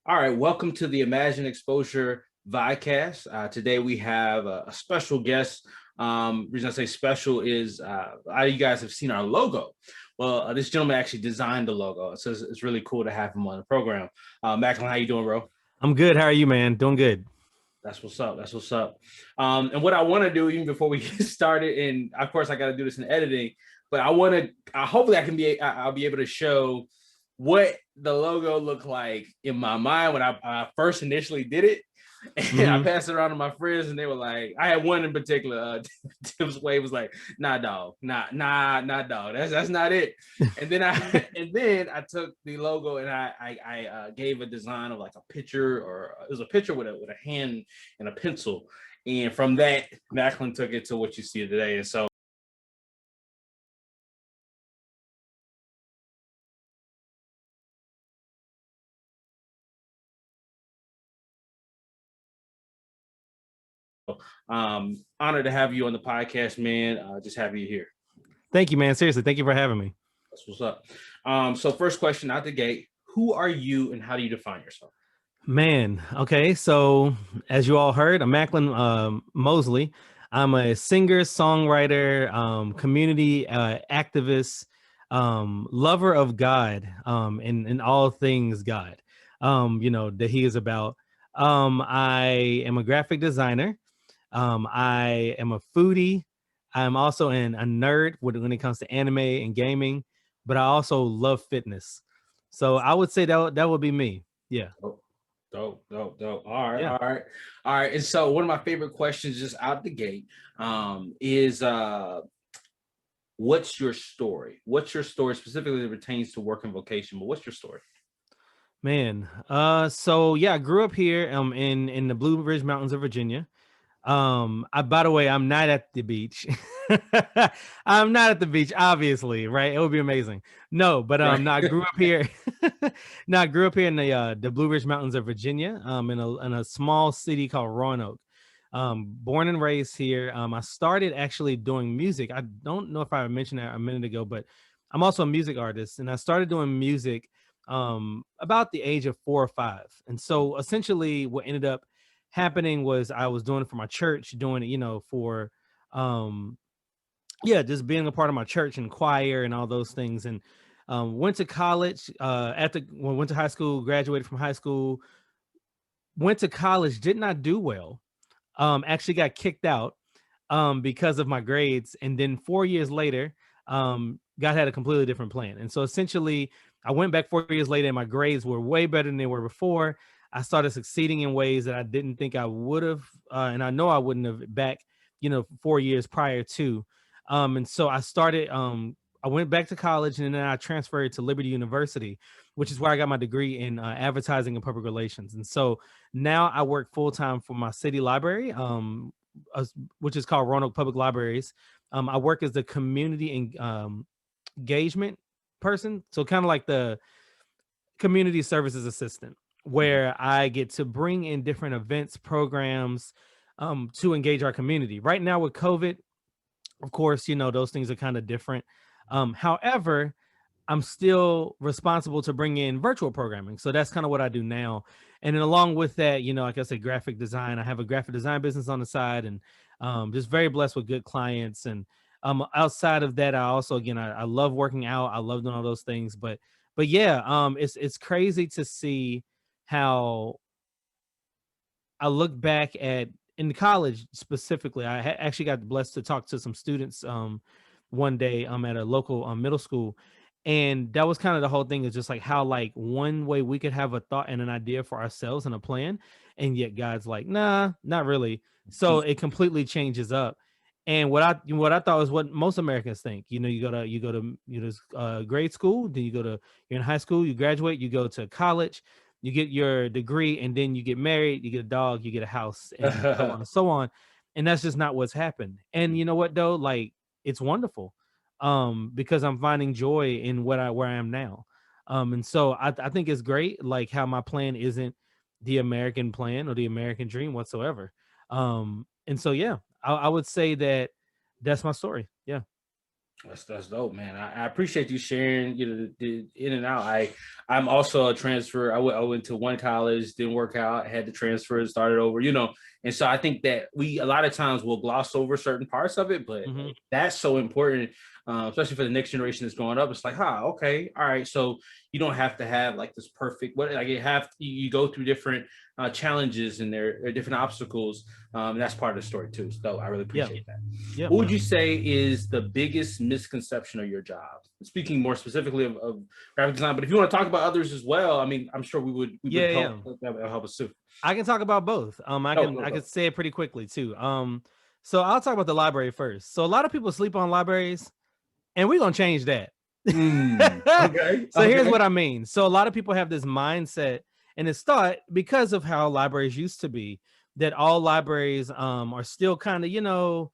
All right, welcome to the Imagine Exposure Vodcast. Today we have a special guest. Reason I say special is you guys have seen our logo. Well, this gentleman actually designed the logo, so it's really cool to have him on the program. Macklyn, how you doing, bro? I'm good. How are you, man? Doing good. That's what's up. That's what's up. And what I want to do, even before we get started, and of course I got to do this in editing, but I want to. Hopefully, I'll be able to show what the logo looked like in my mind when I first initially did it. And I passed it around to my friends, and they were like, I had one in particular, Tim's Way was like, nah, dog, nah, dog. That's not it. And then I took the logo and I gave a design of like a picture, or it was a picture with a hand and a pencil. And from that, Macklyn took it to what you see today. And so honored to have you on the podcast, man. Just have you here. Thank you, man. Seriously, thank you for having me. That's what's up. So first question out the gate, who are you and how do you define yourself? Man, okay. So as you all heard, I'm Macklyn Mosley. I'm a singer, songwriter, community activist, lover of God, and all things God, that he is about. I am a graphic designer. I am a foodie. I'm also a nerd when it comes to anime and gaming, but I also love fitness. So I would say that would be me. Yeah. Dope. All right, yeah. All right. And so one of my favorite questions just out the gate is what's your story? What's your story specifically that pertains to work and vocation, but what's your story? Man, so yeah, I grew up here in the Blue Ridge Mountains of Virginia. By the way, I'm not at the beach. I'm not at the beach, obviously, right? It would be amazing. No, but no, I grew up here. No, I grew up here in the Blue Ridge Mountains of Virginia, in a small city called Roanoke. Born and raised here. I started actually doing music. I don't know if I mentioned that a minute ago, but I'm also a music artist, and I started doing music about the age of 4 or 5. And so essentially what ended up happening was I was doing it for my church, doing it, for just being a part of my church and choir and all those things. And went to college, went to high school, graduated from high school, went to college, did not do well. Actually got kicked out because of my grades. And then 4 years later, God had a completely different plan. And so essentially I went back 4 years later and my grades were way better than they were before. I started succeeding in ways that I didn't think I would have. And I know I wouldn't have back, 4 years prior to. And so I went back to college, and then I transferred to Liberty University, which is where I got my degree in advertising and public relations. And so now I work full-time for my city library, which is called Roanoke Public Libraries. I work as the community engagement person. So kind of like the community services assistant, where I get to bring in different events, programs to engage our community. Right now with COVID, of course, those things are kind of different. However, I'm still responsible to bring in virtual programming. So that's kind of what I do now. And then along with that, like I said, graphic design. I have a graphic design business on the side, and just very blessed with good clients. And outside of that, I also, again, I love working out. I love doing all those things. But yeah, it's crazy to see how I look back at in college specifically. I actually got blessed to talk to some students one day at a local middle school. And that was kind of the whole thing, is just like how like one way we could have a thought and an idea for ourselves and a plan. And yet God's like, nah, not really. So it completely changes up. And what I thought was what most Americans think. You go to grade school, then you're in high school, you graduate, you go to college, you get your degree, and then you get married, you get a dog, you get a house, and so on and so on. And that's just not what's happened. And you know what though? Like, it's wonderful, because I'm finding joy in where I am now. And so I think it's great, like how my plan isn't the American plan or the American dream whatsoever. And so, yeah, I would say that's my story. Yeah. That's dope, man. I appreciate you sharing, the in and out. I'm also a transfer. I went to one college, didn't work out, had to transfer and started over, And so I think that we a lot of times will gloss over certain parts of it, but Mm-hmm. that's so important, especially for the next generation that's growing up. It's like, okay, all right. So you don't have to have like this perfect. What like you go through different challenges and there are different obstacles. And that's part of the story too. So I really Yeah. appreciate that. Yeah. What would you say is the biggest misconception of your job? Speaking more specifically of graphic design, but if you want to talk about others as well, I mean, I'm sure we would help. Yeah. That would help us too. I can talk about both. I Go, can go, I can go. say it pretty quickly too. So I'll talk about the library first. So a lot of people sleep on libraries, and we're gonna change that. Okay. So here's what I mean. So a lot of people have this mindset, and it's thought because of how libraries used to be, that all libraries are still kind of,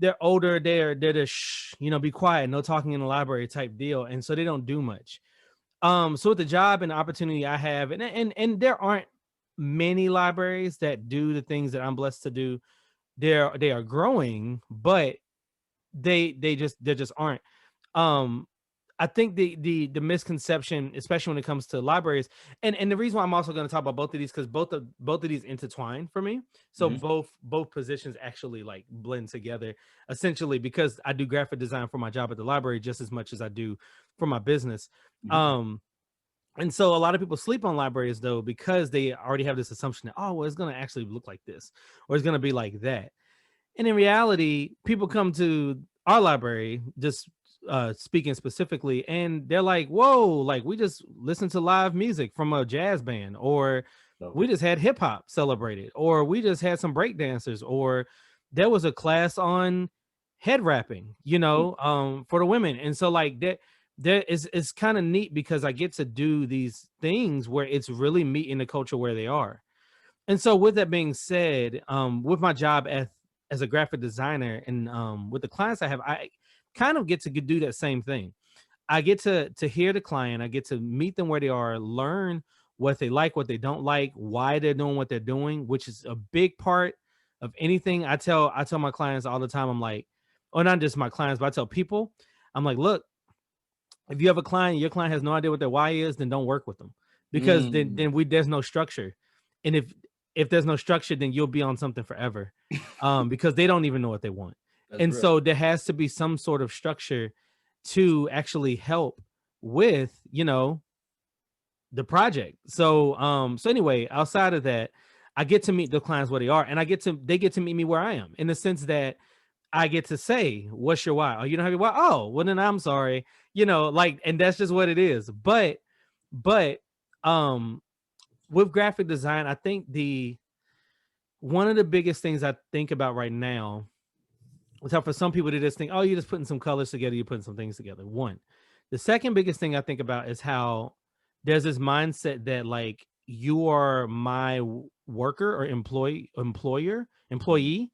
they're older, they're the be quiet, no talking in the library type deal, and so they don't do much. So with the job and the opportunity I have, and there aren't many libraries that do the things that I'm blessed to do. They are growing, but they just aren't. Um, I think the misconception, especially when it comes to libraries, and the reason why I'm also going to talk about both of these, because both of these intertwine for me. So Mhm. both positions actually like blend together, essentially, because I do graphic design for my job at the library just as much as I do for my business. Mhm. Um, and so a lot of people sleep on libraries though, because they already have this assumption that, oh, well, it's going to actually look like this, or it's going to be like that. And in reality, people come to our library, just speaking specifically, and they're like, whoa, like we just listened to live music from a jazz band, or So, we just had hip hop celebrated, or we just had some break dancers, or there was a class on head wrapping, for the women. And so like that, there is, it's kind of neat because I get to do these things where it's really meeting the culture where they are. And so with that being said, with my job as a graphic designer, and with the clients I have, I kind of get to do that same thing. I get to hear the client, I get to meet them where they are, learn what they like, what they don't like, why they're doing what they're doing, which is a big part of anything. I tell my clients all the time, I'm like, or not just my clients, but I tell people, I'm like, look, if you have a client, your client has no idea what their why is, then don't work with them, because mm, there's no structure. And if there's no structure, then you'll be on something forever, because they don't even know what they want. that's And real. so there has to be some sort of structure to actually help with, the project. So anyway, outside of that, I get to meet the clients where they are, and they get to meet me where I am, in the sense that I get to say, what's your why? Oh, you don't have your why? Oh, well, then I'm sorry. Like, and that's just what it is. But um with graphic design, I think the one of the biggest things I think about right now is how for some people they just think, oh, you're just putting some colors together, you're putting some things together. One. The second biggest thing I think about is how there's this mindset that like you are my worker or Mm, employee,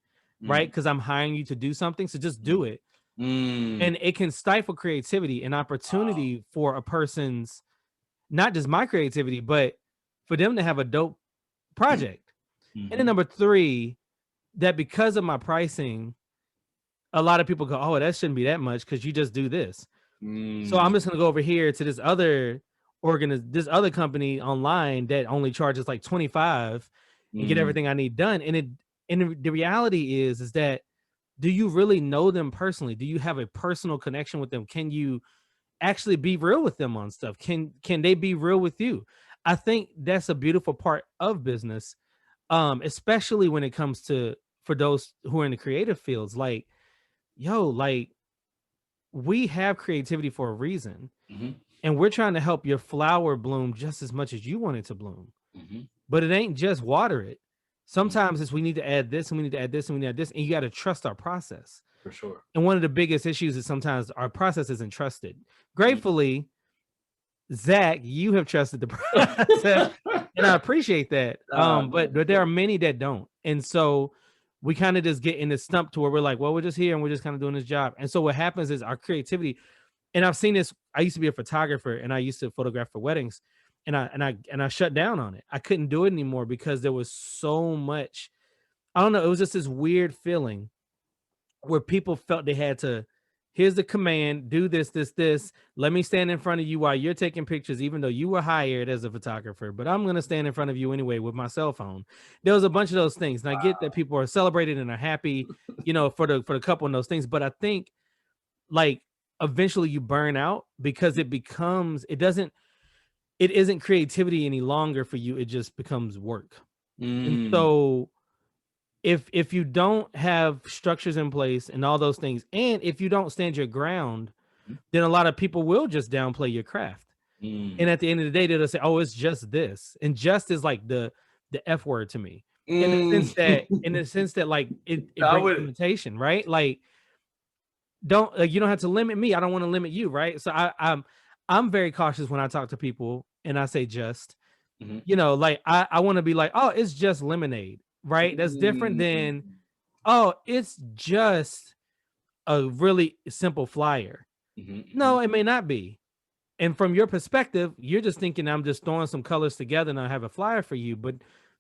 right? mm, Because I'm hiring you to do something. So just do mm, it. mm. And it can stifle creativity and Wow. opportunity for a person's, not just my creativity, but for them to have a dope project. And then Mhm. number three, that because of my pricing, a lot of people go, oh, that shouldn't be that much because you just do this. So I'm Mm, just gonna go over here to this other company online that only charges like 25 and get mm. everything I need done. And the reality is that, do you really know them personally? Do you have a personal connection with them? Can you actually be real with them on stuff? Can they be real with you? I think that's a beautiful part of business, especially when it comes to, for those who are in the creative fields. Like, yo, like we have creativity for a reason, Mhm, and we're trying to help your flower bloom just as much as you want it to bloom. mhm, But it ain't just water it. mhm. Sometimes it's we need to add this, and we need to add this, and we need to add this, and you got to trust our process. For sure. And one of the biggest issues is sometimes our process isn't trusted. Mm. Gratefully, Zach, you have trusted the process, and I appreciate that. But there are many that don't, and so we kind of just get in this stump to where we're like, well, we're just here and we're just kind of doing this job. And so what happens is our creativity, and I've seen this. I used to be a photographer, and I used to photograph for weddings, and I shut down on it. I couldn't do it anymore because there was so much. I don't know. It was just this weird feeling where people felt they had to here's the command, do this, this, this. Let me stand in front of you while you're taking pictures, even though you were hired as a photographer, but I'm going to stand in front of you anyway with my cell phone. There was a bunch of those things. And I get that people are celebrated and are happy, for the couple and those things. But I think like eventually you burn out because it isn't creativity any longer for you. It just becomes work. And so if you don't have structures in place and all those things, and if you don't stand your ground, then a lot of people will just downplay your craft. And at the end of the day, they'll say, "Oh, it's just this," and "just" is like the F word to me, in the sense that like it brings limitation, right? Like you don't have to limit me. I don't want to limit you, right? So I'm very cautious when I talk to people and I say just, like I want to be like, "Oh, it's just lemonade." Right? That's different than, oh, it's just a really simple flyer. No, it may not be. And from your perspective, you're just thinking I'm just throwing some colors together and I have a flyer for you. But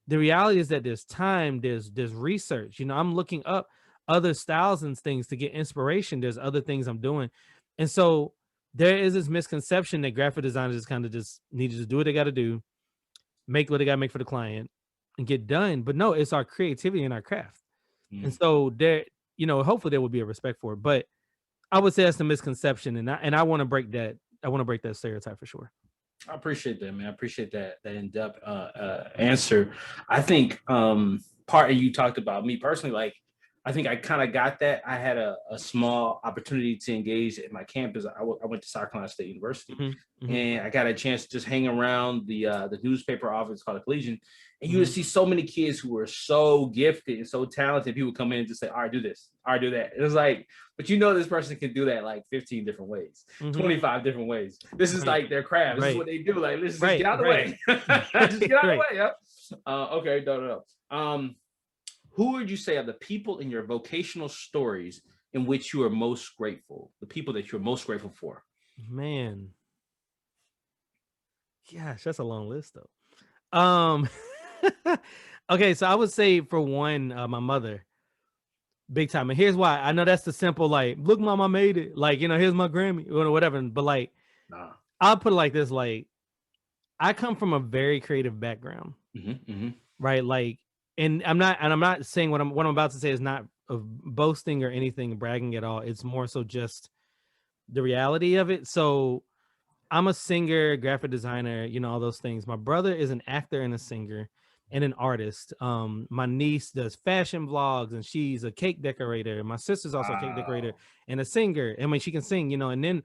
the reality is that there's time, there's research. I'm looking up other styles and things to get inspiration. There's other things I'm doing. And so there is this misconception that graphic designers just kind of just need to do what they got to do, make what they got to make for the client, and get done. But no, it's our creativity and our craft. And so there, hopefully there will be a respect for it. But I would say that's the misconception. And I want to break that. I want to break that stereotype for sure. I appreciate that, man. I appreciate that in-depth answer. I think part of you talked about me personally, like I think I kind of got that. I had a small opportunity to engage at my campus. I went to South Carolina State University, and I got a chance to just hang around the newspaper office called the Collegian, and you would see so many kids who were so gifted and so talented. People come in and just say, "All right, do this. All right, do that." It was like, but this person can do that like 15 different ways, 25 different ways. This is like their craft. This is what they do. Like, let's just get out of the way. Just get out of the way. Yeah. Okay. No. Who would you say are the people in your vocational stories in which you are most grateful? The people that you're most grateful for? Man. Gosh, that's a long list though. Okay, so I would say for one, my mother, big time. And here's why. I know that's the simple, like, look, mom, I made it. Like, here's my Grammy or whatever. But like, I'll put it like this: like, I come from a very creative background, right? Like, and I'm not saying what I'm about to say is not of boasting or anything, bragging at all. It's more so just the reality of it. So I'm a singer, graphic designer, all those things. My brother is an actor and a singer and an artist. My niece does fashion vlogs and she's a cake decorator. My sister's also a cake decorator and a singer. I mean, she can sing, and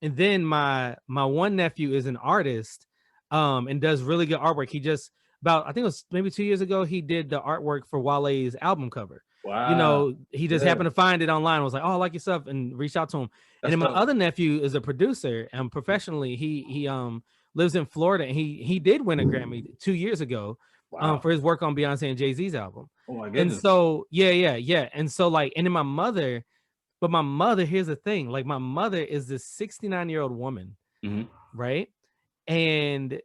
then my one nephew is an artist and does really good artwork. He just I think it was maybe 2 years ago, he did the artwork for Wale's album cover. Wow. He just happened to find it online. I was like, "Oh, I like your stuff," and reached out to him. And then my other nephew is a producer and professionally he lives in Florida, and he did win a Grammy 2 years ago for his work on Beyonce and Jay-Z's album. Oh my goodness. And so yeah. And so like, and then my mother, here's the thing, like my mother is this 69-year-old woman, right? And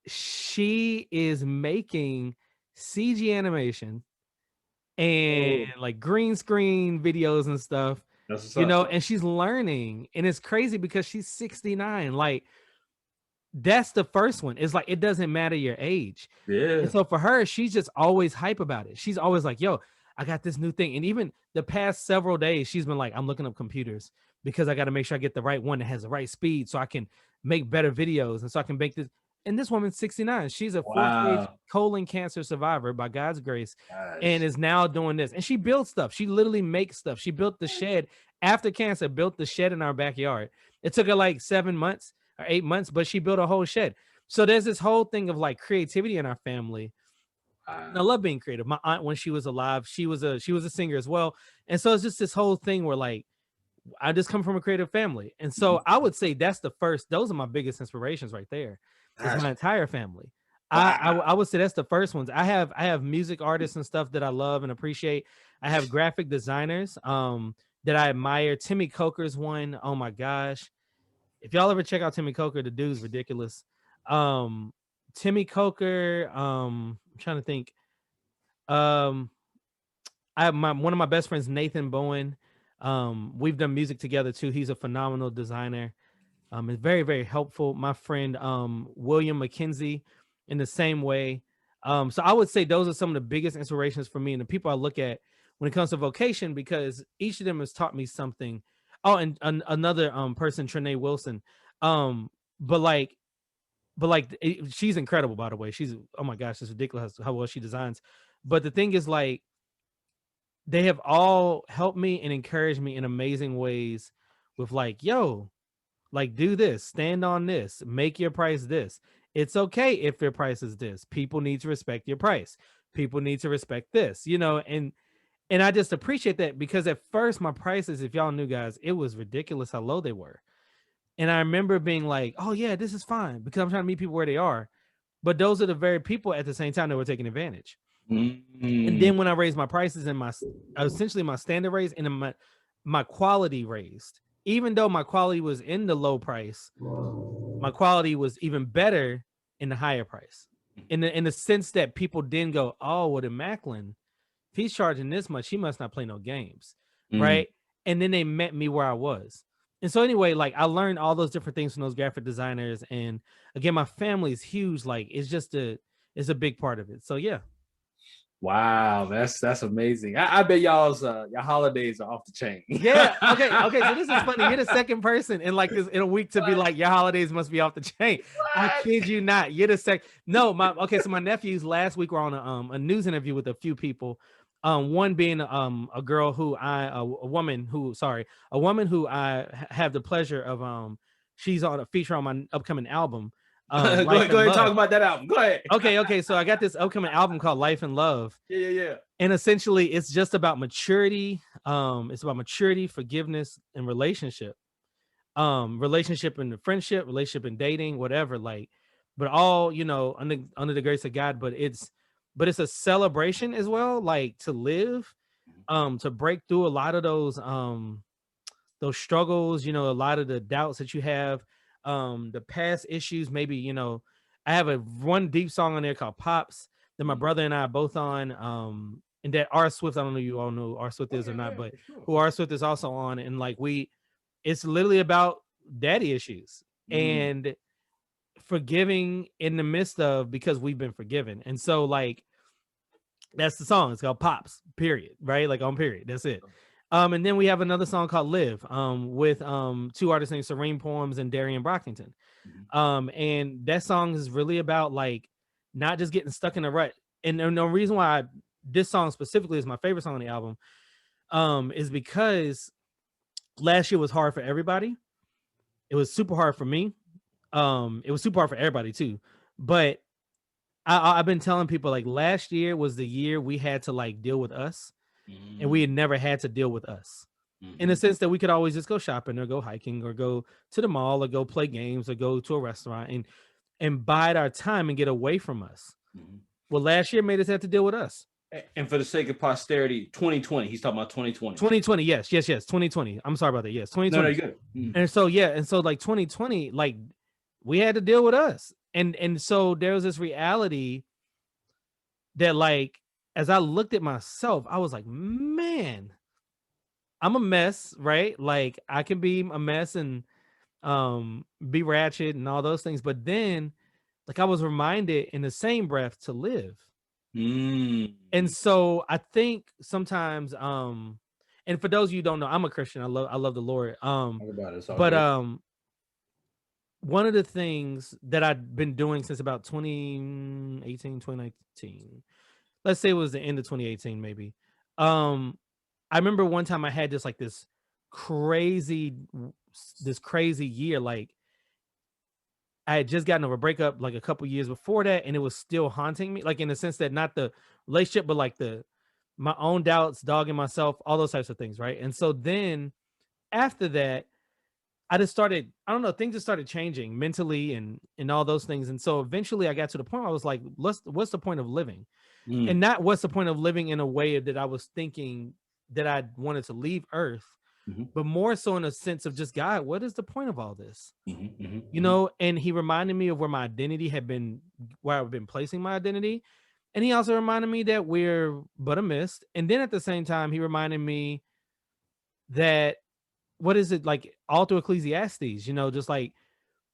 she is making CG animation and like green screen videos and stuff, and she's learning, and it's crazy because she's 69. Like, that's the first one. It's like, it doesn't matter your age. And so for her, she's just always hype about it. She's always like, "Yo, I got this new thing." And even the past several days, she's been like, "I'm looking up computers because I got to make sure I get the right one that has the right speed so I can make better videos and so I can make this." And this woman's 69. She's a 4th-stage colon cancer survivor by God's grace, and is now doing this. And she builds stuff. She literally makes stuff. She built the shed after cancer, built the shed in our backyard. It took her like 7 months or 8 months, but she built a whole shed. So there's this whole thing of like creativity in our family. And I love being creative. My aunt, when she was alive, she was a singer as well. And so it's just this whole thing where like, I just come from a creative family. And so I would say that's those are my biggest inspirations right there. It's my entire family. I would say that's the first ones. I have music artists and stuff that I love and appreciate. I have graphic designers that I admire. Timmy Coker's one. Oh my gosh. If y'all ever check out Timmy Coker, the dude's ridiculous. Timmy Coker, I'm trying to think. I have one of my best friends, Nathan Bowen. We've done music together too. He's a phenomenal designer. It's very, very helpful. My friend William McKenzie in the same way. So I would say those are some of the biggest inspirations for me and the people I look at when it comes to vocation, because each of them has taught me something. Oh, and another person, Trinae Wilson. Um, but like, she's incredible, by the way. She's, oh my gosh, it's ridiculous how well she designs. But the thing is, like, they have all helped me and encouraged me in amazing ways with like, yo, like, do this, stand on this, make your price this. It's okay if your price is this. People need to respect your price. People need to respect this, you know, and I just appreciate that, because at first my prices, if y'all knew, guys, it was ridiculous how low they were. And I remember being like, oh yeah, this is fine, because I'm trying to meet people where they are. But those are the very people at the same time that were taking advantage. And then when I raised my prices and my essentially my standard raised and my quality raised, even though my quality was in the low price, my quality was even better in the higher price. In the sense that people then go, oh, well, the Macklyn, if he's charging this much, he must not play no games, right? And then they met me where I was. And so anyway, like, I learned all those different things from those graphic designers. And again, my family is huge. Like, it's a big part of it. So yeah. Wow, that's amazing. I bet y'all's your holidays are off the chain. Yeah. Okay. So this is funny. You're the second person in like this in a week to be like, your holidays must be off the chain. I kid you not. You're the second. No, so my nephews last week were on a news interview with a few people. One being a girl who a woman who I have the pleasure of she's on a feature on my upcoming album. Go ahead and talk about that album. Go ahead. Okay. So I got this upcoming album called Life and Love. Yeah. And essentially, it's just about maturity. It's about maturity, forgiveness, and relationship. Relationship and friendship, relationship and dating, whatever. Like, but all, you know, under the grace of God. But it's a celebration as well. Like, to live, to break through a lot of those struggles. You know, a lot of the doubts that you have. The past issues, maybe, you know, I have one deep song on there called Pops that my brother and I are both on. And that R Swift, I don't know if you all know who R Swift is or not, but who R Swift is also on. And like, it's literally about daddy issues and forgiving in the midst of, because we've been forgiven. And so like, that's the song. It's called Pops, period. Right? Like, on period. That's it. And then we have another song called Live, with two artists named Serene Poems and Darian Brockington. And that song is really about like not just getting stuck in a rut. And the reason why this song specifically is my favorite song on the album, is because last year was hard for everybody. It was super hard for me. It was super hard for everybody too. But I've been telling people, like, last year was the year we had to like deal with us. And we had never had to deal with us, in the sense that we could always just go shopping or go hiking or go to the mall or go play games or go to a restaurant and bide our time and get away from us. Well, last year made us have to deal with us. And for the sake of posterity, 2020, he's talking about 2020. 2020, yes, 2020. I'm sorry about that. Yes, 2020. No, you're good. And so like 2020, like, we had to deal with us. And so there was this reality that, like, as I looked at myself, I was like, man, I'm a mess, right? Like, I can be a mess and be ratchet and all those things. But then, like, I was reminded in the same breath to live. And so I think sometimes, and for those of you who don't know, I'm a Christian. I love the Lord. One of the things that I've been doing since about 2018, 2019, let's say it was the end of 2018, maybe. I remember one time I had this crazy year. Like, I had just gotten over a breakup like a couple years before that, and it was still haunting me, like, in the sense that not the relationship, but like my own doubts, dogging myself, all those types of things, right? And so then after that, I just started, I don't know, things just started changing mentally and all those things. And so eventually I got to the point where I was like, what's the point of living? And not what's the point of living in a way that I was thinking that I wanted to leave Earth, but more so in a sense of just, God, what is the point of all this? You know, and he reminded me of where my identity had been, where I've been placing my identity. And he also reminded me that we're but a mist. And then at the same time, he reminded me that, what is it, like all through Ecclesiastes, just like,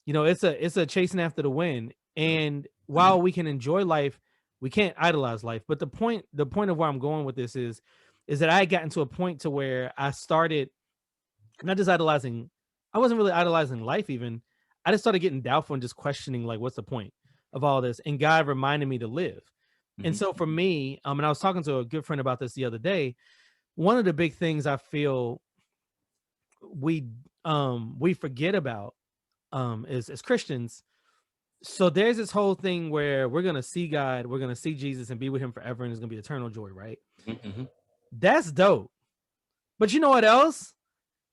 it's a chasing after the wind. And while we can enjoy life, we can't idolize life. But the point of where I'm going with this is that I had gotten to a point to where I started not just idolizing, I wasn't really idolizing life even. I just started getting doubtful and just questioning, like, what's the point of all this? And God reminded me to live. And Mhm. so for me, and I was talking to a good friend about this the other day. One of the big things I feel we we forget about is as Christians. So there's this whole thing where we're gonna see God, we're gonna see Jesus and be with him forever, and it's gonna be eternal joy, right? Mhm. That's dope. But you know what else?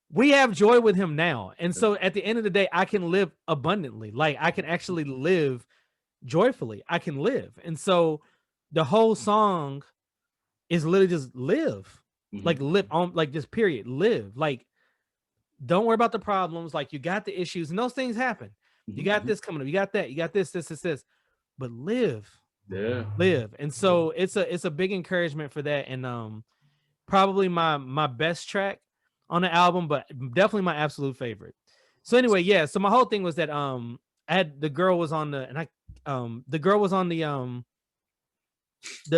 We have joy with him now. And so at the end of the day, I can live abundantly. Like I can actually live joyfully. I can live. And so the whole song is literally just live. Like Mhm. live on, like just period. Live. Like don't worry about the problems. Like you got the issues and those things happen. You got Mhm. this coming up. You got that. You got this. But live. Yeah. Live. And so it's a big encouragement for that. And probably my best track on the album, but definitely my absolute favorite. So anyway, yeah. So my whole thing was that I had the girl was on the girl was on the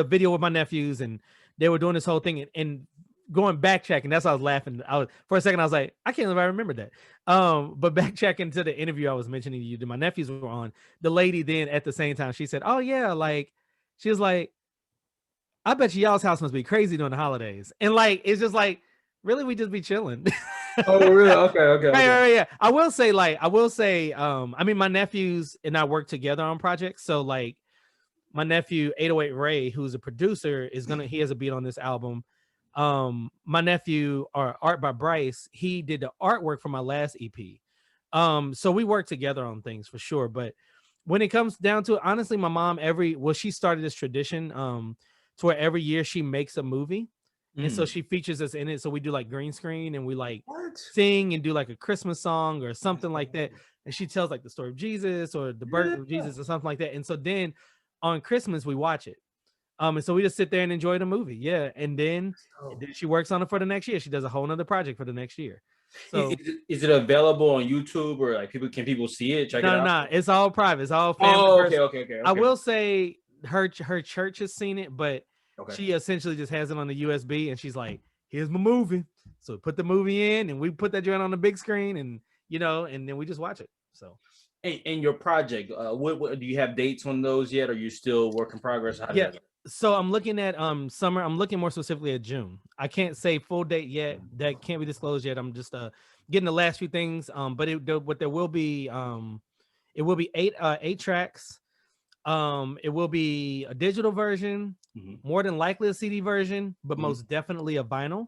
video with my nephews, and they were doing this whole thing, and going backtracking. That's why I was laughing. I was for a second. I was like, I can't believe I remember that. But backtracking to the interview I was mentioning to you, that my nephews were on. The lady then at the same time, she said, "Oh yeah, like," she was like, "I bet you y'all's house must be crazy during the holidays," and like it's just like, really, we just be chilling. Oh, really? Okay. Okay. Right, Okay. right, yeah. I will say, I mean, my nephews and I work together on projects. So like my nephew 808 Ray, who's a producer, he has a beat on this album. My nephew, or Art by Bryce, he did the artwork for my last EP. So we work together on things for sure. But when it comes down to it, honestly, my mom she started this tradition to where every year she makes a movie. And so Mm. she features us in it. So we do like green screen and we like What? sing and do like a Christmas song or something like that. And she tells like the story of Jesus or the birth Yeah. of Jesus or something like that. And so then on Christmas we watch it. And so we just sit there and enjoy the movie. Yeah. And then she works on it for the next year. She does a whole nother project for the next year. So Is it available on YouTube, or like people see it? Check it no, no, out. no. It's all private. It's all family Oh, okay. person. Okay. Okay. I Okay. will say her church has seen it, but Okay. she essentially just has it on the USB, and she's like, "Here's my movie." So put the movie in, and we put that joint on the big screen, and and then we just watch it. So And your project, what do you have dates on those yet? Or are you still work in progress? How does yeah. that go? So I'm looking at summer. I'm looking more specifically at June. I can't say full date yet. That can't be disclosed yet. I'm just getting the last few things. But there will be it will be eight tracks. It will be a digital version, Mhm. more than likely a CD version, but Mhm. most definitely a vinyl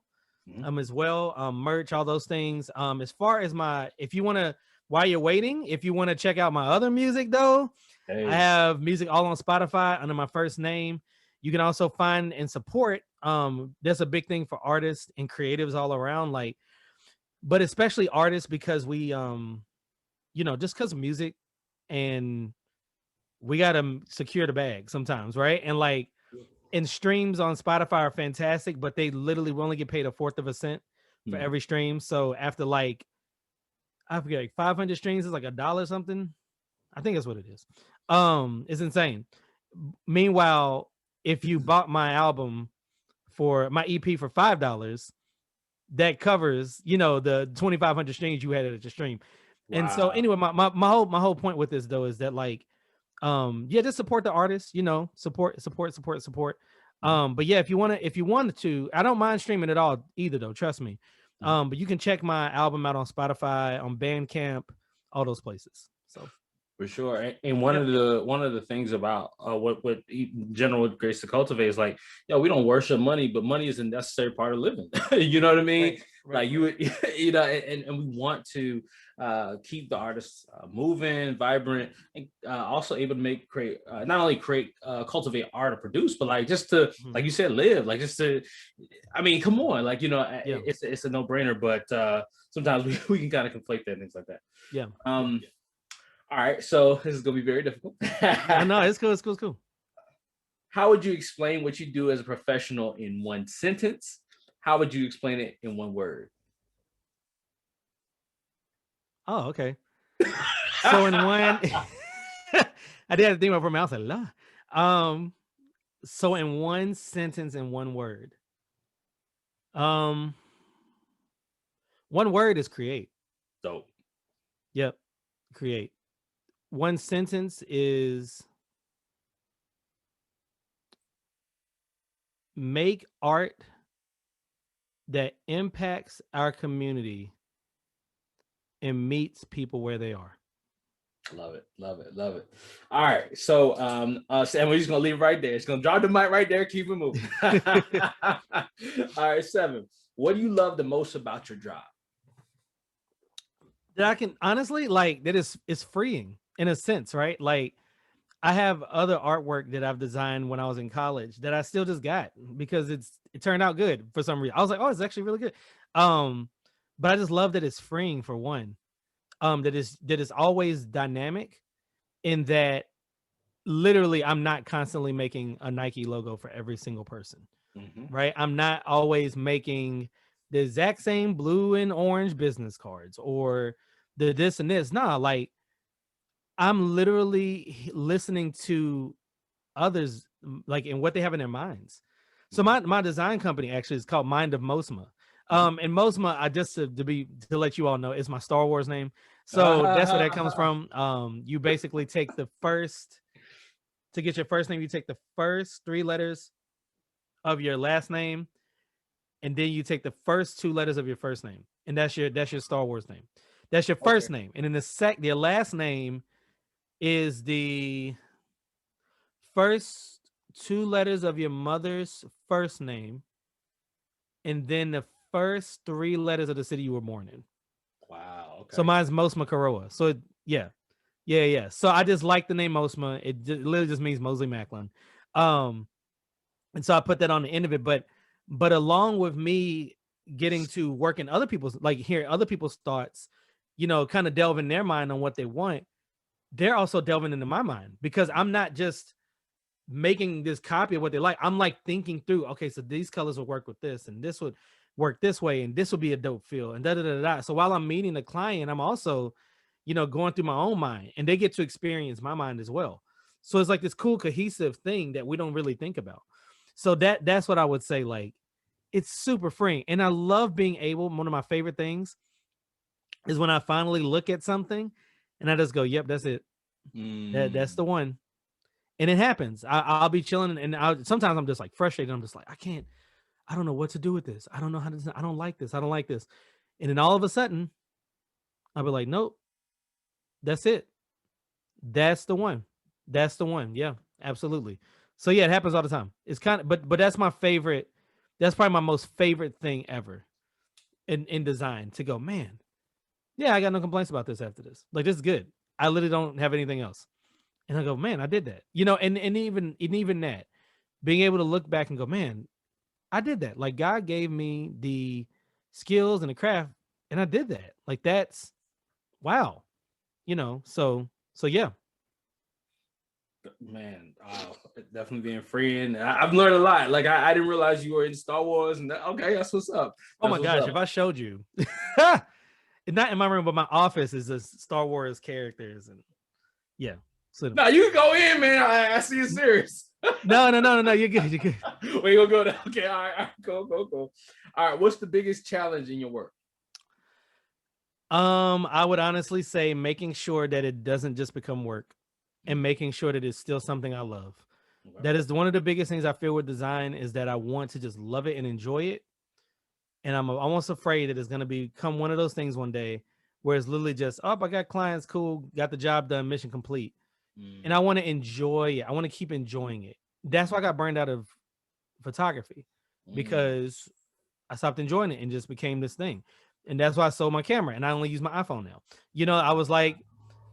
Mhm. as well. Merch, all those things. As far as if you want to, while you're waiting, if you want to check out my other music though, I Hey. have music all on Spotify under my first name. You can also find and support. That's a big thing for artists and creatives all around, like, but especially artists, because we just because of music, and we gotta secure the bag sometimes, right? And streams on Spotify are fantastic, but they literally only get paid a fourth of a cent for Mhm. every stream. So after like, I forget, like 500 streams is like $1 something. I think that's what it is. It's insane. Meanwhile, if you bought my album for my EP for $5, that covers, the 2,500 streams you had at your stream. And so Wow. anyway, my whole point with this though is that, like, yeah, just support the artist, support. Mhm. But yeah, if you wanted to, I don't mind streaming at all either though, trust me. Mhm. But you can check my album out on Spotify, on Bandcamp, all those places. So For sure. And one yep. of the things about what general Grace to Cultivate is like, we don't worship money, but money is a necessary part of living. You know what I mean? Right, right, Like you right. would, and we want to keep the artists moving, vibrant, and also able to create not only create cultivate art or produce, but like just to, Mhm. like you said, live, like just to, I mean, come on, like Yeah, it's a no brainer, but sometimes we can kind of conflate that and things like that. yeah. All right, so this is gonna be very difficult. No, no, it's cool, it's cool, it's cool. How would you explain what you do as a professional in one sentence? How would you explain it in one word? Oh, okay. So in one, I did have to think about it for a minute. I was like, "La." So in one sentence, in one word, um, one word is create. Dope. Yep, create. One sentence is make art that impacts our community and meets people where they are. Love it, love it, love it. All right, so Sam, we're just gonna leave it right there. It's gonna drop the mic right there. Keep it moving. All right, 7. What do you love the most about your job? That I can honestly like that is it's freeing in a sense, right? Like I have other artwork that I've designed when I was in college that I still just got because it turned out good for some reason. I was like, oh, it's actually really good. Um, but I just love that it's freeing for one. That is always dynamic in that literally I'm not constantly making a Nike logo for every single person, Mm-hmm. right? I'm not always making the exact same blue and orange business cards or the this and this. Nah, like I'm literally listening to others like in what they have in their minds. So my design company actually is called Mind of Mosma. And Mosma, I just to let you all know, is my Star Wars name. So that's where that comes from. You basically take the first to get your first name, you take the first 3 letters of your last name, and then you take the first 2 letters of your first name, and that's your Star Wars name. That's your first name, and then your last name is the first 2 letters of your mother's first name, and then the first 3 letters of the city you were born in. Wow. Okay. So mine's Mosma Karoa. So yeah. So I just like the name Mosma. It literally just means Mosley Macklyn. And so I put that on the end of it. But along with me getting to work in other people's, like hear other people's thoughts, kind of delve in their mind on what they want, they're also delving into my mind because I'm not just making this copy of what they like. I'm like thinking through, okay, so these colors will work with this, and this would work this way, and this would be a dope feel, and da da da da. So while I'm meeting the client, I'm also, going through my own mind, and they get to experience my mind as well. So it's like this cool cohesive thing that we don't really think about. So that's what I would say. Like, it's super freeing, and I love being able. One of my favorite things is when I finally look at something, and I just go, "Yep, that's it. That's the one." And it happens. I'll be chilling, and sometimes I'm just like frustrated. I'm just like, I don't know what to do with this. I don't know how to. I don't like this. I don't like this. And then all of a sudden, I'll be like, nope, that's it. That's the one. That's the one. Yeah, absolutely. So yeah, it happens all the time. It's kind of, but that's my favorite. That's probably my most favorite thing ever in design to go, man. Yeah, I got no complaints about this after this. Like, this is good. I literally don't have anything else. And I go, man, I did that. And even that, being able to look back and go, man, I did that. Like, God gave me the skills and the craft, and I did that. Like, that's wow. So yeah. Man, definitely being freeing. I've learned a lot. Like I didn't realize you were in Star Wars, and okay, that's what's up. Oh That's my what's gosh, up. if I showed you, not in my room, but my office is just Star Wars characters, and yeah. So No, you can go in, man. I see you serious. no. You're good. You're good. We gonna go there. Okay, all right, go. All right, what's the biggest challenge in your work? I would honestly say making sure that it doesn't just become work, and making sure that it's still something I love. Okay. That is one of the biggest things I feel with design is that I want to just love it and enjoy it. And I'm almost afraid that it's going to become one of those things one day where it's literally just, oh, I got clients, cool, got the job done, mission complete. And I want to enjoy it. I want to keep enjoying it. That's why I got burned out of photography, because I stopped enjoying it and just became this thing. And that's why I sold my camera and I only use my iPhone now. I was like,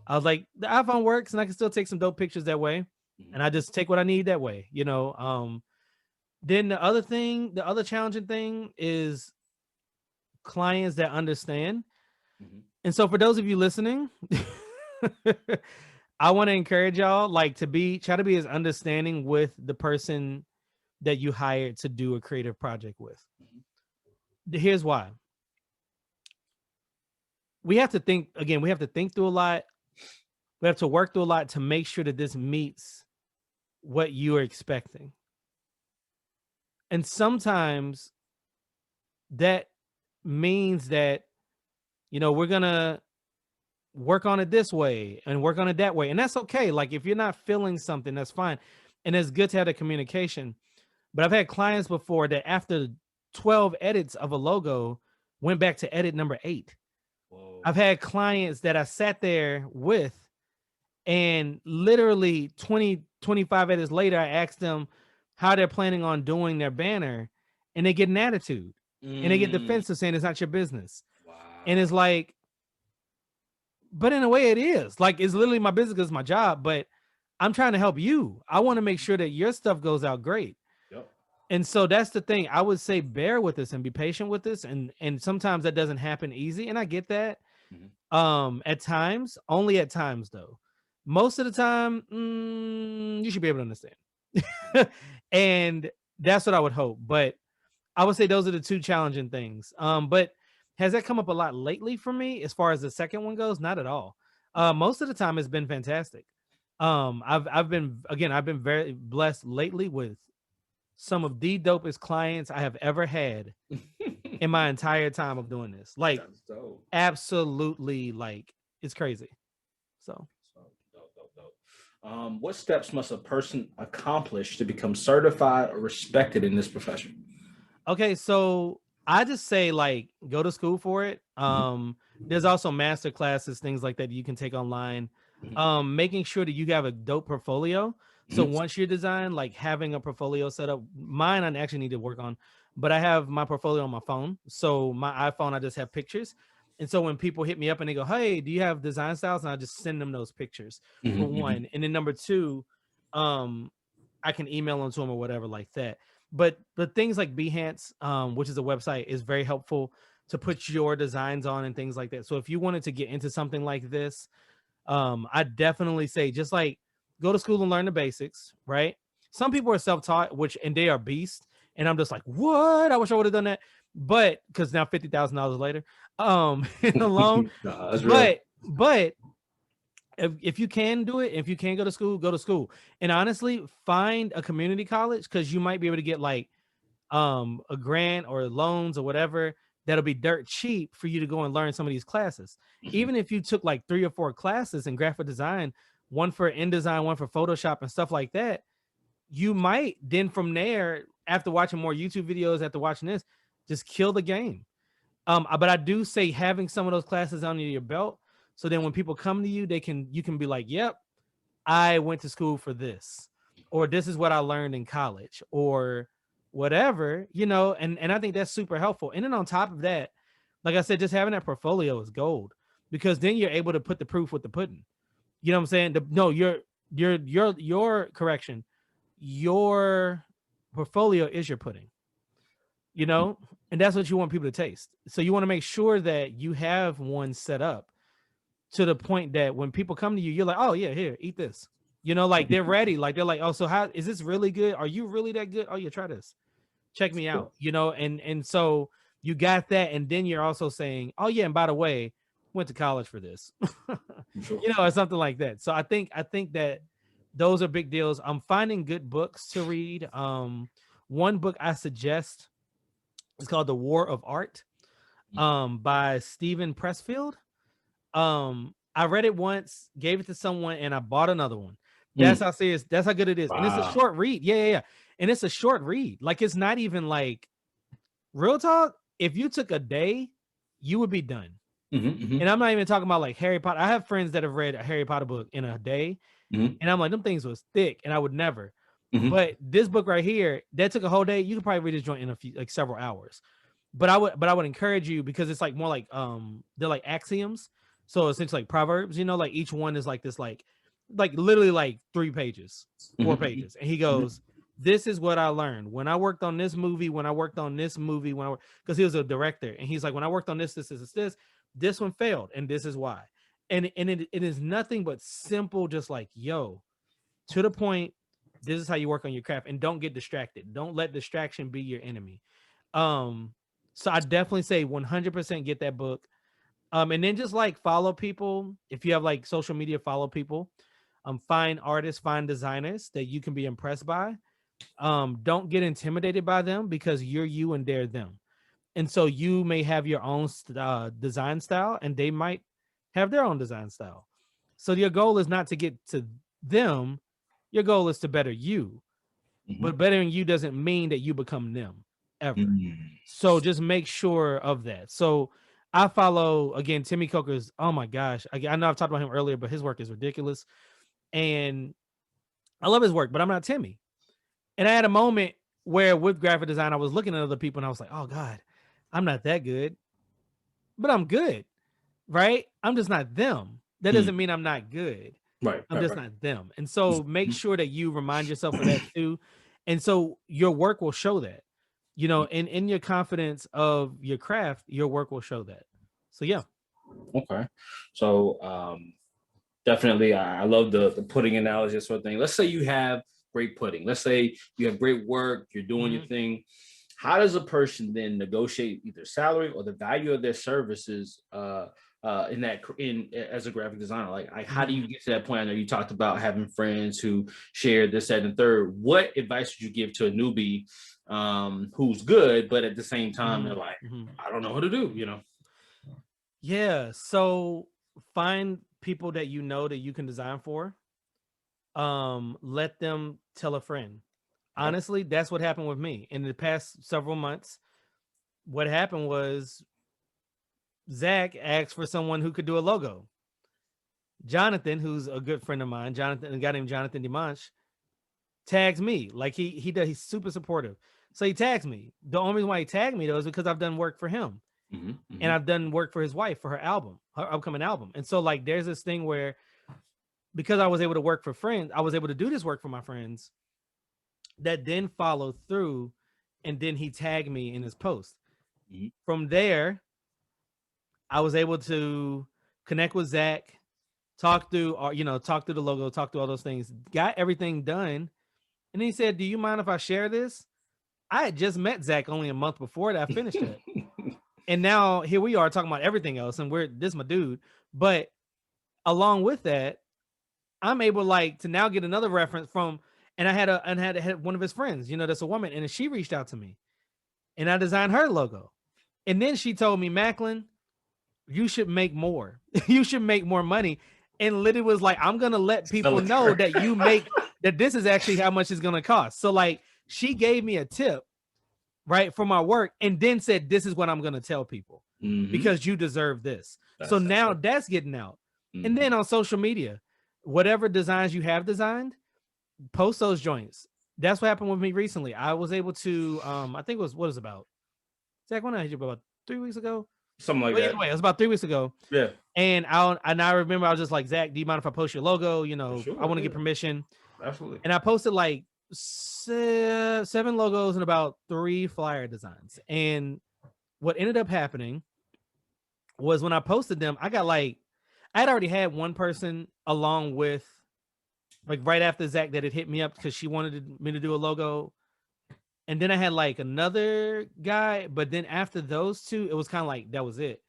the iPhone works and I can still take some dope pictures that way. And I just take what I need that way. Then the other challenging thing is clients that understand. And so for those of you listening, I want to encourage y'all like try to be as understanding with the person that you hired to do a creative project with. Here's why. we have to think again, we have to think through a lot. We have to work through a lot to make sure that this meets what you are expecting. And sometimes that means that, we're going to work on it this way and work on it that way. And that's okay. Like if you're not feeling something, that's fine. And it's good to have the communication. But I've had clients before that after 12 edits of a logo went back to edit number 8. Whoa. I've had clients that I sat there with, and literally 20, 25 edits later, I asked them how they're planning on doing their banner, and they get an attitude and they get defensive saying it's not your business. Wow. And it's like, but in a way it is. Like, it's literally my business because it's my job, but I'm trying to help you. I want to make sure that your stuff goes out great. Yep. And so that's the thing. I would say bear with this and be patient with this. And sometimes that doesn't happen easy. And I get that. At times, only at times though. Most of the time, you should be able to understand. And that's what I would hope. But I would say those are the two challenging things. But has that come up a lot lately for me as far as the second one goes? Not at all. Most of the time it's been fantastic. I've been very blessed lately with some of the dopest clients I have ever had in my entire time of doing this. Like, absolutely, like, it's crazy. So dope. What steps must a person accomplish to become certified or respected in this profession? Okay, so I just say, like, go to school for it. There's also master classes, things like that you can take online. Making sure that you have a dope portfolio. So once you're designed, like having a portfolio set up, mine I actually need to work on, but I have my portfolio on my phone. So my iPhone, I just have pictures. And so when people hit me up and they go, hey, do you have design styles? And I just send them those pictures for one. And then number two, I can email them to them or whatever like that. But things like Behance, which is a website, is very helpful to put your designs on and things like that. So if you wanted to get into something like this, I definitely say just like go to school and learn the basics, right? Some people are self-taught, and they are beasts. And I'm just like, what? I wish I would have done that. But because now $50,000 later, in a loan. But if you can do it, if you can go to school. And honestly, find a community college because you might be able to get like a grant or loans or whatever that'll be dirt cheap for you to go and learn some of these classes. Even if you took like 3 or 4 classes in graphic design, one for InDesign, one for Photoshop and stuff like that, you might then from there, after watching more YouTube videos, after watching this, just kill the game. But I do say having some of those classes under your belt, so then when people come to you, you can be like, yep, I went to school for this, or this is what I learned in college, or whatever, and I think that's super helpful. And then on top of that, like I said, just having that portfolio is gold, because then you're able to put the proof with the pudding. You know what I'm saying? Your correction, your portfolio is your pudding, and that's what you want people to taste. So you want to make sure that you have one set up to the point that when people come to you, you're like, oh yeah, here, eat this. Like they're ready. Like they're like, oh, so how is this really good? Are you really that good? Oh yeah, try this. Check me out. And so you got that, and then you're also saying, oh yeah, and by the way, went to college for this. Or something like that. So I think that those are big deals. I'm finding good books to read. One book I suggest is called The War of Art, by Stephen Pressfield. I read it once, gave it to someone, and I bought another one. That's how serious, that's how good it is. Wow. And it's a short read. Yeah. And it's a short read. Like, it's not even like, real talk, if you took a day, you would be done. And I'm not even talking about like Harry Potter. I have friends that have read a Harry Potter book in a day, and I'm like, them things was thick, and I would never. But this book right here, that took a whole day. You could probably read this joint in several hours. But I would encourage you, because it's like more like they're like axioms. So essentially like proverbs, like each one is like this, like literally like 3 pages, 4 pages. And he goes, this is what I learned when I worked on this movie, because he was a director. And he's like, when I worked on this, this one failed, and this is why. And it is nothing but simple, just like, yo, to the point, this is how you work on your craft, and don't get distracted. Don't let distraction be your enemy. So I definitely say 100% get that book. And then just like follow people. If you have like social media, follow people. Find artists, find designers that you can be impressed by. Don't get intimidated by them because you're you and they're them. And so you may have your own design style and they might have their own design style. So your goal is not to get to them. Your goal is to better you. But bettering you doesn't mean that you become them ever. So just make sure of that. So I follow, again, Timmy Coker's. Oh my gosh. I know I've talked about him earlier, but his work is ridiculous. And I love his work, but I'm not Timmy. And I had a moment where with graphic design, I was looking at other people and I was like, oh God, I'm not that good, but I'm good, right? I'm just not them. That doesn't mean I'm not good. Right. I'm just not them. And so make sure that you remind yourself of that too. And so your work will show that, you know, and in your confidence of your craft, your work will show that. So yeah. Okay. So definitely I love the pudding analogy sort of thing. Let's say you have great pudding. Let's say you have great work, you're doing your thing. How does a person then negotiate either salary or the value of their services in as a graphic designer? Like how do you get to that point? I know you talked about having friends who share this, that, and third. What advice would you give to a newbie who's good, but at the same time they're like, I don't know what to do, you know? Yeah. So find people that you know that you can design for. Let them tell a friend. Honestly, that's what happened with me in the past several months. What happened was Zach asked for someone who could do a logo. Jonathan, who's a good friend of mine, a guy named Jonathan Dimanche, tags me. Like he's super supportive. So he tags me. The only reason why he tagged me though is because I've done work for him. And I've done work for his wife for her upcoming album. And so like there's this thing where because I was able to work for friends, I was able to do this work for my friends that then followed through, and then he tagged me in his post. From there, I was able to connect with Zach, talk through the logo, talk through all those things, got everything done. And he said, do you mind if I share this? I had just met Zach only a month before that I finished it. And now here we are talking about everything else. And this is my dude. But along with that, I'm able like to now get another reference from, and I had one of his friends, you know, that's a woman, and she reached out to me and I designed her logo. And then she told me, Macklyn, you should make more. You should make more money. And literally was like, I'm going to let people know that you make, that this is actually how much it's going to cost. So like she gave me a tip, right, for my work, and then said, this is what I'm going to tell people because you deserve this. So now that's getting out. And then on social media, whatever designs you have designed, post those joints. That's what happened with me recently. I was able to, I think it was, what is about? Zach, when I hit you about 3 weeks ago? Something like that. Either way, it was about 3 weeks ago. Yeah. And I remember I was just like, Zach, do you mind if I post your logo? You know, Sure, I want to get permission. Absolutely. And I posted like 7 logos and about 3 flyer designs. And what ended up happening was when I posted them, I had already had one person along with, like right after Zach, that had hit me up because she wanted me to do a logo. And then I had like another guy, but then after those 2, it was kind of like, that was it.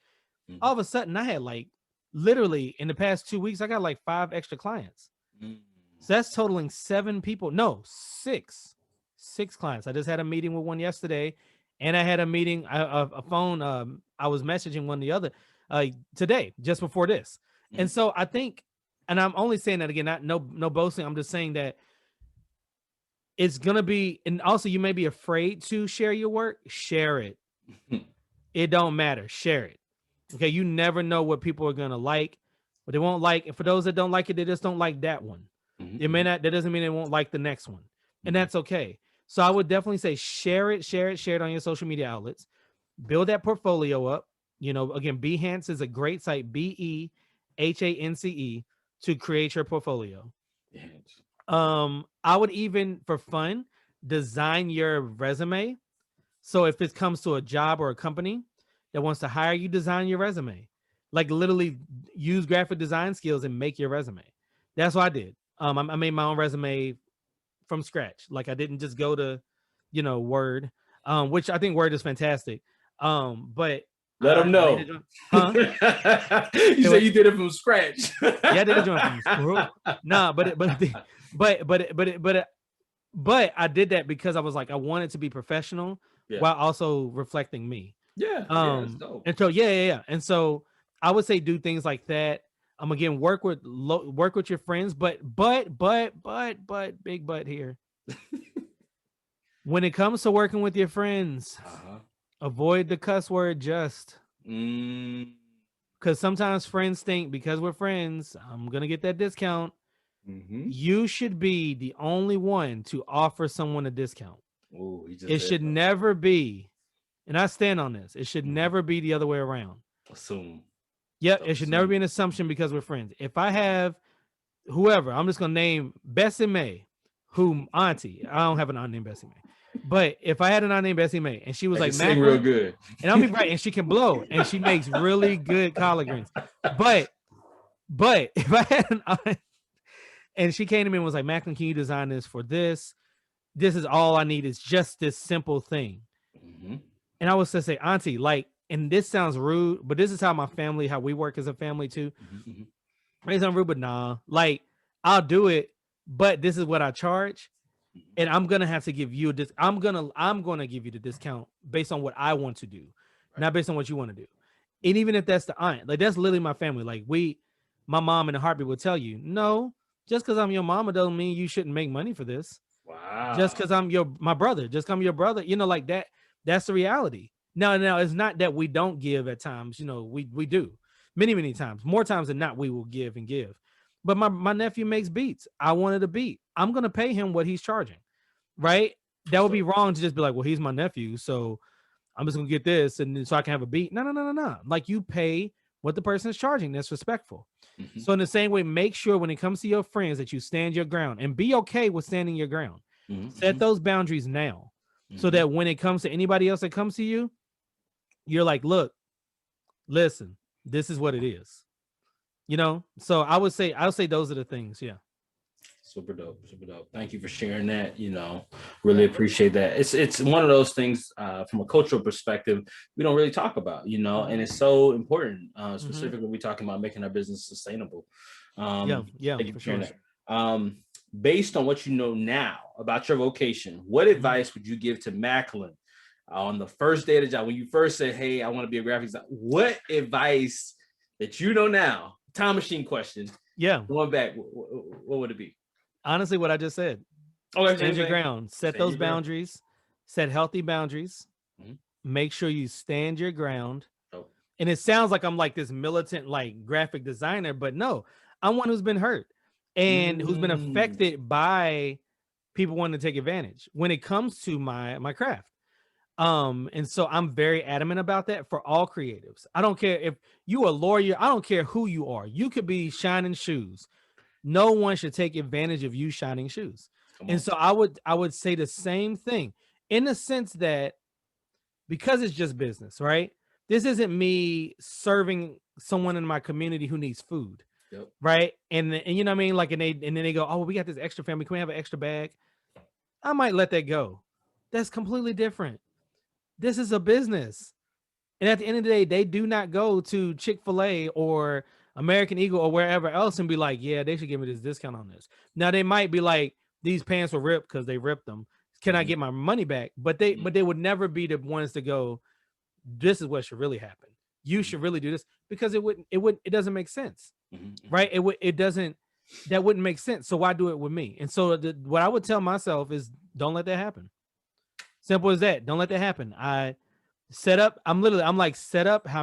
All of a sudden I had like, literally in the past 2 weeks, I got like 5 extra clients. So that's totaling 7 people. No, 6 clients. I just had a meeting with one yesterday, and I had a meeting, a phone. I was messaging one the other today, just before this. And so I think, and I'm only saying that again, no boasting. I'm just saying that it's gonna be, and also you may be afraid to share your work. Share it. It don't matter. Share it. Okay, you never know what people are gonna like, but they won't like. And for those that don't like it, they just don't like that one. It may not. That doesn't mean they won't like the next one, and that's okay. So I would definitely say share it on your social media outlets. Build that portfolio up. You know, again, Behance is a great site. BEHANCE to create your portfolio. I would even, for fun, design your resume. So if it comes to a job or a company that wants to hire you, design your resume. Like literally use graphic design skills and make your resume. That's what I did. I made my own resume from scratch. Like I didn't just go to, Word, which I think Word is fantastic. But Let them know. Huh? You said you did it from scratch. Yeah, I did a joint from scratch. Nah, but I did that because I was like, I wanted to be professional while also reflecting me. Yeah. And so yeah. And so I would say do things like that. Again, work with your friends, but big but here. When it comes to working with your friends, avoid the cuss word just. Because sometimes friends think because we're friends, I'm gonna get that discount. You should be the only one to offer someone a discount. It should never be, and I stand on this, it should never be the other way around. Assume. Yep, it should never be an assumption because we're friends. If I have whoever, I'm just gonna name Bessie May, whom auntie. I don't have an aunt named Bessie May. But if I had an aunt named Bessie May and she was like sing real good, and I'll be right, and she can blow and she makes really good collard greens. But if I had an aunt and she came to me and was like, Macklyn, can you design this for this? This is all I need is just this simple thing. And I was to say, auntie, like, and this sounds rude, but this is how my family, how we work as a family too. It sounds rude, but nah, like I'll do it, but this is what I charge. And I'm gonna have to give you this. I'm gonna give you the discount based on what I want to do, not based on what you want to do. And even if that's the aunt, like that's literally my family. Like my mom in a heartbeat will tell you, no, just because I'm your mama doesn't mean you shouldn't make money for this. Wow. Just because I'm my brother, just because I'm your brother, like that. That's the reality. Now it's not that we don't give at times. We do many times, more times than not. We will give and give. But my nephew makes beats. I wanted a beat. I'm gonna pay him what he's charging, right? That would be wrong to just be like, well, he's my nephew, so I'm just gonna get this and so I can have a beat. No. Like you pay what the person is charging. That's respectful. So in the same way, make sure when it comes to your friends that you stand your ground and be okay with standing your ground. Set those boundaries now, so that when it comes to anybody else that comes to you, you're like, look, listen, this is what it is. So I would say those are the things. Yeah. Super dope. Thank you for sharing that. Really appreciate that. It's one of those things from a cultural perspective we don't really talk about, and it's so important, specifically when we're talking about making our business sustainable. Yeah, for sure. Based on what you know now about your vocation, what advice would you give to Macklyn on the first day of the job when you first said, hey, I want to be a graphic designer? What advice that you know now? Time machine question. Yeah. Going back, what would it be? Honestly, what I just said. Okay, stand your ground. Set those boundaries. Set healthy boundaries. Make sure you stand your ground. And it sounds like I'm like this militant, like graphic designer, but no, I'm one who's been hurt and who's been affected by people wanting to take advantage when it comes to my craft. And so I'm very adamant about that for all creatives. I don't care if you a lawyer. I don't care who you are. You could be shining shoes. No one should take advantage of you shining shoes. And so I would say the same thing in the sense that because it's just business, right? This isn't me serving someone in my community who needs food, right? And you know what I mean? Like, and then they go, oh, we got this extra family. Can we have an extra bag? I might let that go. That's completely different. This is a business. And at the end of the day, they do not go to Chick-fil-A or American Eagle or wherever else and be like, yeah, they should give me this discount on this. Now they might be like, these pants were ripped because they ripped them. Can I get my money back? But they would never be the ones to go, this is what should really happen. You should really do this, because it doesn't make sense. Right? That wouldn't make sense. So why do it with me? And so what I would tell myself is don't let that happen. Simple as that. Don't let that happen. Set up how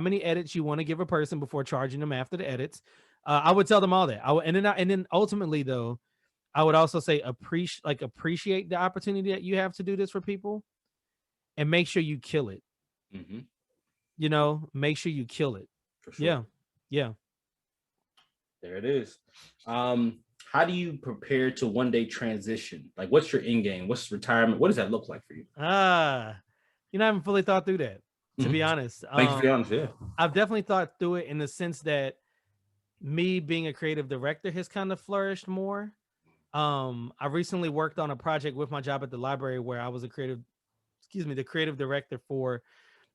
many edits you want to give a person before charging them after the edits. I would tell them all that. And then ultimately though, I would also say appreciate the opportunity that you have to do this for people, and make sure you kill it. Make sure you kill it. For sure. Yeah. There it is. How do you prepare to one day transition? Like, what's your end game? What's retirement? What does that look like for you? I haven't fully thought through that, to be honest. Thank you for being honest. Yeah, I've definitely thought through it in the sense that me being a creative director has kind of flourished more. I recently worked on a project with my job at the library where I was the creative director for,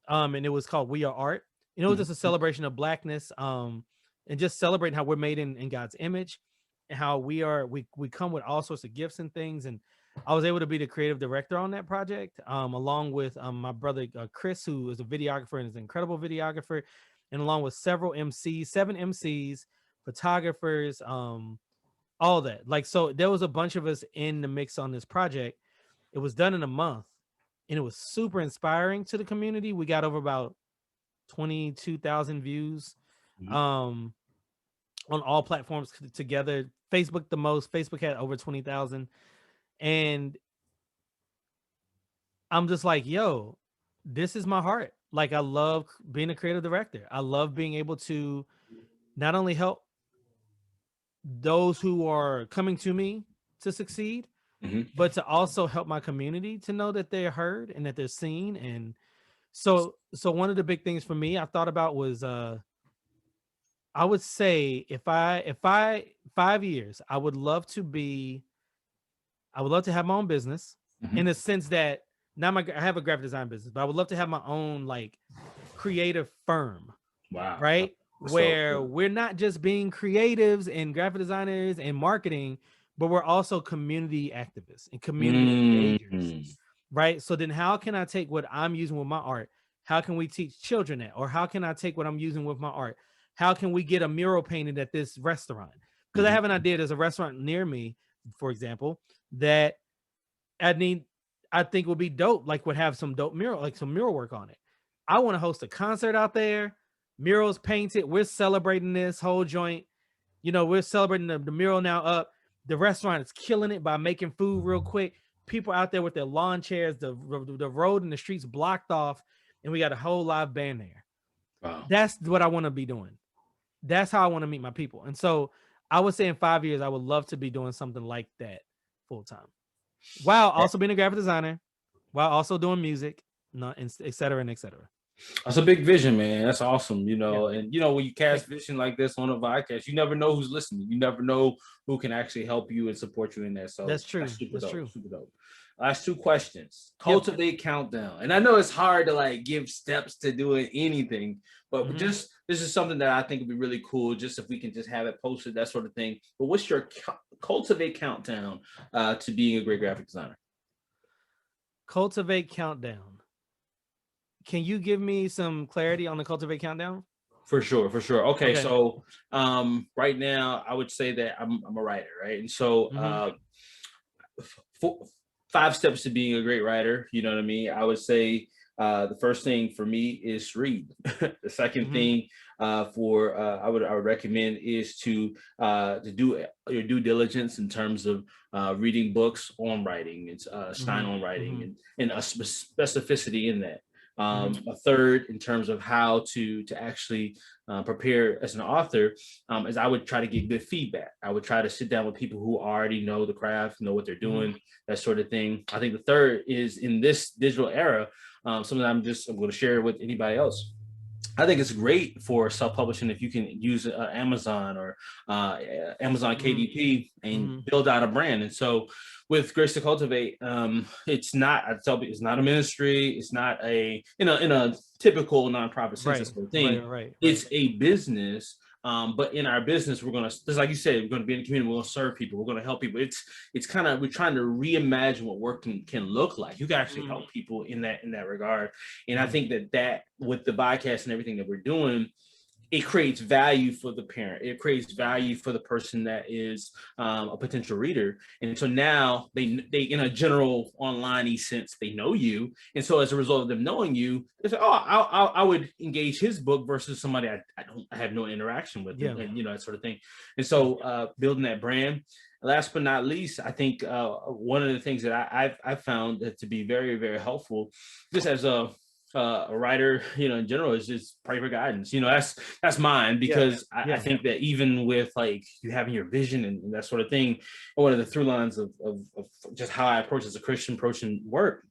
and it was called We Are Art. You know, just a celebration of Blackness, and just celebrating how we're made in God's image, and how we come with all sorts of gifts and things. And I was able to be the creative director on that project, along with my brother Chris, who is a videographer and is an incredible videographer, and along with several MCs, 7 MCs, photographers, all that. Like, so there was a bunch of us in the mix on this project. It was done in a month, and it was super inspiring to the community. We got over about 22,000 views on all platforms together. Facebook the most. Facebook had over 20,000. And I'm just like, yo, this is my heart. Like, I love being a creative director. I love being able to not only help those who are coming to me to succeed, but to also help my community to know that they're heard and that they're seen. And so one of the big things for me I thought about was I would say if I 5 years, I would love to have my own business, in the sense that now I have a graphic design business, but I would love to have my own like creative firm. Wow. Right? Where we're not just being creatives and graphic designers and marketing, but we're also community activists and community engagers. Right? So then how can I take what I'm using with my art? How can we teach children that? Or how can I take what I'm using with my art? How can we get a mural painted at this restaurant? Because I have an idea. There's a restaurant near me, for example, that I think would be dope, like would have some dope mural, like some mural work on it. I want to host a concert out there, murals painted. We're celebrating this whole joint. You know, we're celebrating the mural now up. The restaurant is killing it by making food real quick. People out there with their lawn chairs, the road and the streets blocked off, and we got a whole live band there. Wow. That's what I want to be doing. That's how I want to meet my people. And so I would say in 5 years, I would love to be doing something like that full time, while also being a graphic designer, while also doing music, et cetera, and et cetera. That's a big vision, man. That's awesome. You know, and you know, when you cast vision like this on a podcast, you never know who's listening. You never know who can actually help you and support you in that. So that's true. Super that's dope, true. Super dope. Last 2 questions. Cultivate countdown. And I know it's hard to like give steps to doing anything, but just this is something that I think would be really cool. Just if we can just have it posted, that sort of thing. But what's your cultivate countdown to being a great graphic designer? Cultivate countdown. Can you give me some clarity on the Cultivate countdown? For sure. Okay. So right now I would say that I'm a writer, right? And so 5 steps to being a great writer, you know what I mean? I would say the first thing for me is read. The second thing I would recommend is to do your due diligence in terms of reading books on writing. It's Stein on writing and a specificity in that. A third, in terms of how to actually prepare as an author, is I would try to get good feedback. I would try to sit down with people who already know the craft, know what they're doing, that sort of thing. I think the third is, in this digital era, something I'm going to share with anybody else. I think it's great for self-publishing if you can use Amazon or Amazon KDP and build out a brand. And so with Grace to Cultivate, it's not a ministry. It's not in a typical nonprofit sense sort of thing. Right. It's a business. But in our business, we're going to, just like you said, we're going to be in the community. We're going to serve people. We're going to help people. It's kind of, we're trying to reimagine what work can look like. You can actually help people in that regard. And I think that with the podcast and everything that we're doing, it creates value for the parent. It creates value for the person that is a potential reader. And so now they in a general online sense, they know you. And so as a result of them knowing you, it's like, I would engage his book versus somebody I have no interaction with, and that sort of thing. And so building that brand. Last but not least, I think one of the things that I've found that to be very, very helpful, just as a writer, in general, is just pray for guidance. That's mine, because I think that even with like you having your vision and that sort of thing, one of the through lines of just how I approach as a Christian approaching work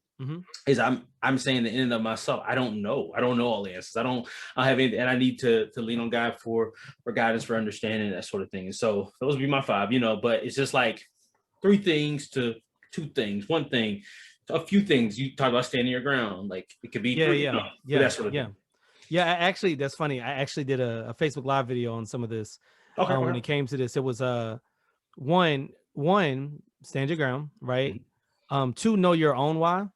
is I'm saying the end of myself. I don't know all the answers. I don't have anything, and I need to lean on God for guidance, for understanding, that sort of thing. And so those would be my 5, but it's just like 3 things to 2 things, 1 thing, a few things. You talk about standing your ground, like it could be 3, that sort of thing. Yeah, actually, that's funny. I actually did a Facebook Live video on some of this. Okay. When it came to this, it was one, stand your ground, right? Two, know your own why.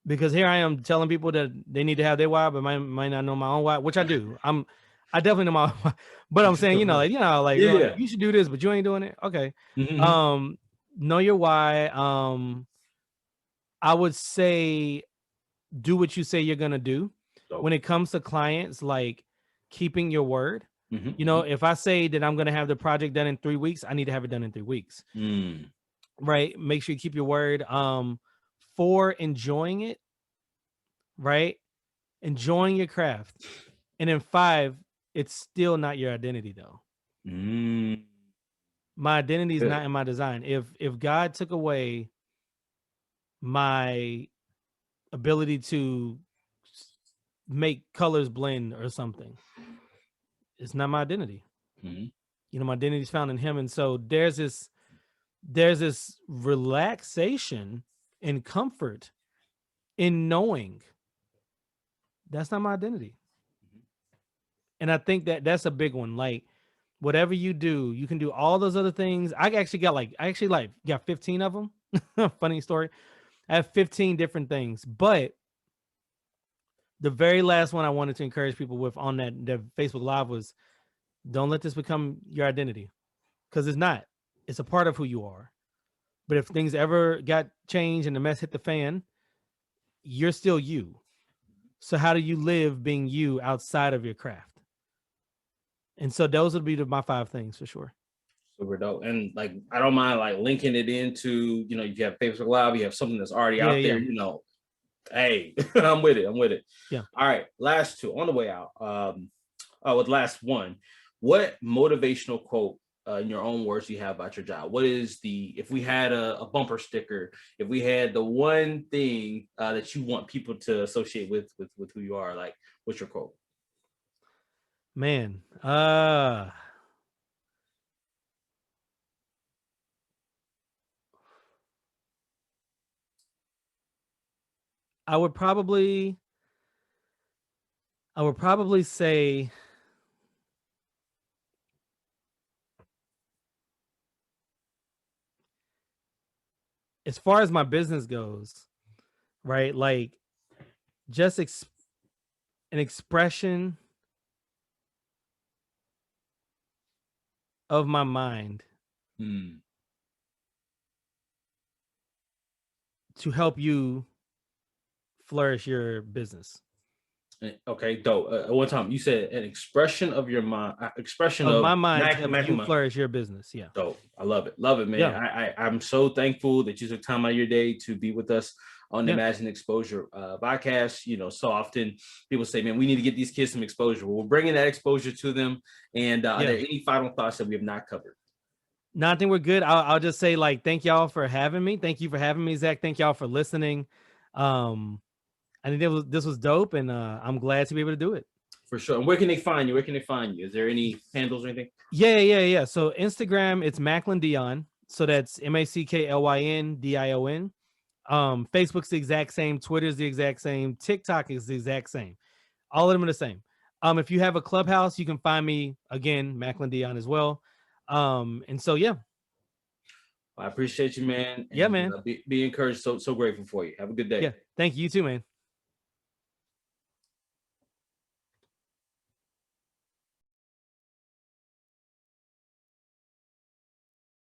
Because here I am telling people that they need to have their why, but might not know my own why, which I do. I definitely know my why, but I'm saying, Yeah. you should do this, but you ain't doing it. Okay. Mm-hmm. Know your why. I would say do what you say you're gonna do. Dope. When it comes to clients, like keeping your word. Mm-hmm. If I say that I'm gonna have the project done in 3 weeks, I need to have it done in 3 weeks. Right? Make sure you keep your word. 4, enjoying it. Right? Enjoying your craft. And then 5, it's still not your identity though. My identity is not in my design. If God took away my ability to make colors blend or something, it's not my identity. My identity is found in him. And so there's this relaxation and comfort in knowing that's not my identity. And I think that that's a big one. Like, whatever you do, you can do all those other things. I actually got 15 of them. Funny story. I have 15 different things, but the very last one I wanted to encourage people with on that Facebook Live was, don't let this become your identity, because it's not. It's a part of who you are. But if things ever got changed and the mess hit the fan, you're still you. So how do you live being you outside of your craft? And so those would be my 5 things for sure. Super dope. And like, I don't mind like linking it into, if you have Facebook Live, you have something that's already out there, hey, I'm with it. Yeah. All right. Last 2 on the way out. With last one, what motivational quote in your own words you have about your job? What is if we had a bumper sticker, if we had the one thing that you want people to associate with who you are, like, what's your quote? Man, I would probably say, as far as my business goes, right? Like, just an expression of my mind to help you flourish your business. Okay, dope. One time you said an expression of your mind, expression of my mind to help you flourish your business. Yeah. Dope. I love it, man. Yeah. I'm so thankful that you took time out of your day to be with us on the Imagine Exposure Vodcast. So often people say, man, we need to get these kids some exposure. Well, we're bringing that exposure to them. And are there any final thoughts that we have not covered? No, I think we're good. I'll just say, like, thank y'all for having me. Thank you for having me, Zach. Thank y'all for listening. I think this was dope, and I'm glad to be able to do it. For sure. And where can they find you? Is there any handles or anything? Yeah. So Instagram, it's Macklyn Dion. So that's MACKLYN DION. Facebook's the exact same. Twitter's the exact same. TikTok is the exact same. All of them are the same. If you have a Clubhouse, you can find me again, Macklyn Dion, as well. And so I appreciate you, man. And, man. Be encouraged. So grateful for you. Have a good day. Yeah. Thank you too, man.